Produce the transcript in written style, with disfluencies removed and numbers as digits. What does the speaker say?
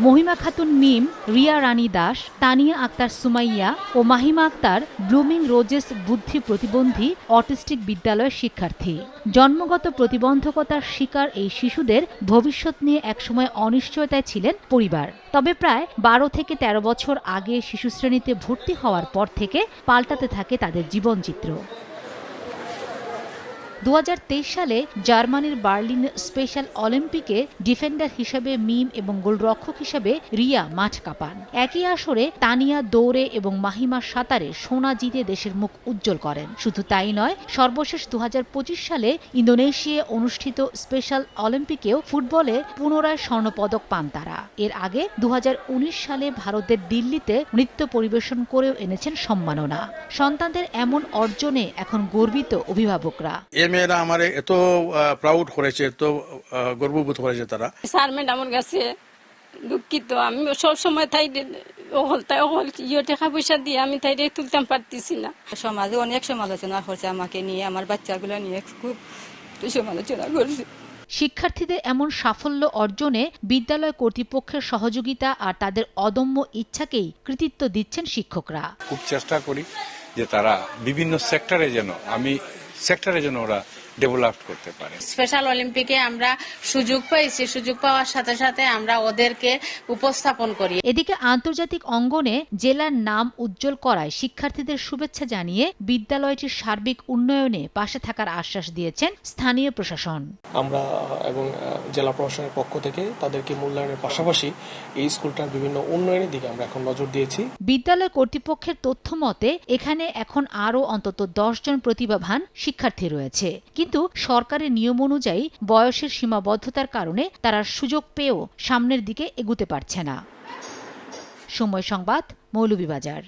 মহিমা খাতুন মিম, রিয়া রানী দাস, তানিয়া আক্তার সুমাইয়া ও Mahima Akter blooming roses বুদ্ধি প্রতিবন্ধী autistic বিদ্যালয়ের শিক্ষার্থী। জন্মগত প্রতিবন্ধকতার শিকার এই শিশুদের ভবিষ্যৎ নিয়ে একসময় অনিশ্চয়তায় ছিলেন পরিবার। তবে প্রায় ১২ থেকে ১৩ বছর আগে শিশুশ্রেণীতে ভর্তি হওয়ার পর থেকে পাল্টাতে থাকে তাদের জীবনচিত্র। ২০২৩ সালে জার্মানির বার্লিন স্পেশাল অলিম্পিকে ডিফেন্ডার হিসেবে মিম এবং গোলরক্ষক হিসেবে রিয়া মাঠ কাঁপান। একই আসরে তানিয়া দৌড়ে এবং মাহিমা সাঁতারে সোনা জিতে দেশের মুখ উজ্জ্বল করেন। শুধু তাই নয়, সর্বশেষ ২০২৫ সালে ইন্দোনেশিয়ায় অনুষ্ঠিত স্পেশাল অলিম্পিকেও ফুটবলে পুনরায় স্বর্ণপদক পান তারা। এর আগে ২০১৯ সালে ভারতের দিল্লিতে নৃত্য পরিবেশন করেও এনেছেন সম্মাননা। সন্তানদের এমন অর্জনে এখন গর্বিত অভিভাবকরা। মেয়েরা আমার এত প্রাউড করেছে, এত গর্ববোধ করেছে তারা। স্যার ম্যাডামের কাছে দুঃখিত। আমি সব সময় তাই টাকা পয়সা দিয়ে আমি তাই তুলতাম পারতেছি না। সমাজে অনেক সমালোচনা করছে আমাকে নিয়ে, আমার বাচ্চাগুলো নিয়ে খুব সমালোচনা করছে। শিক্ষার্থীদের এমন সাফল্য অর্জনে বিদ্যালয় কর্তৃপক্ষের সহযোগিতা আর তাদের অদম্য ইচ্ছাকেই কৃতিত্ব দিচ্ছেন শিক্ষকরা। খুব চেষ্টা করি যে তারা বিভিন্ন সেক্টরে যেন ওরা ডেভেলপ করতে পারে। স্পেশাল অলিম্পিকে আমরা সুযোগ পাইছি, সুযোগ পাওয়ার সাথে সাথে আমরা ওদেরকে উপস্থাপন করি। এদিকে আন্তর্জাতিক অঙ্গনে জেলার নাম উজ্জ্বল করায় শিক্ষার্থীদের শুভেচ্ছা জানিয়ে বিদ্যালয়টির সার্বিক উন্নয়নে পাশে থাকার আশ্বাস দিয়েছেন স্থানীয় প্রশাসন। আমরা এবং জেলা প্রশাসনের পক্ষ থেকে তাদেরকে মূল্যায়নের পাশাপাশি এই স্কুলটার বিভিন্ন উন্নয়নের দিকে আমরা এখন নজর দিয়েছি। বিদ্যালয় কর্তৃপক্ষের তথ্য মতে এখানে এখন আরও অন্তত ১০ জন প্রতিভাবান শিক্ষার্থী রয়েছে, কিন্তু সরকারের নিয়ম অনুযায়ী বয়সের সীমাবদ্ধতার কারণে তারা সুযোগ পেয়েও সামনের দিকে এগুতে পারছে না। সময় সংবাদ, মৌলভীবাজার।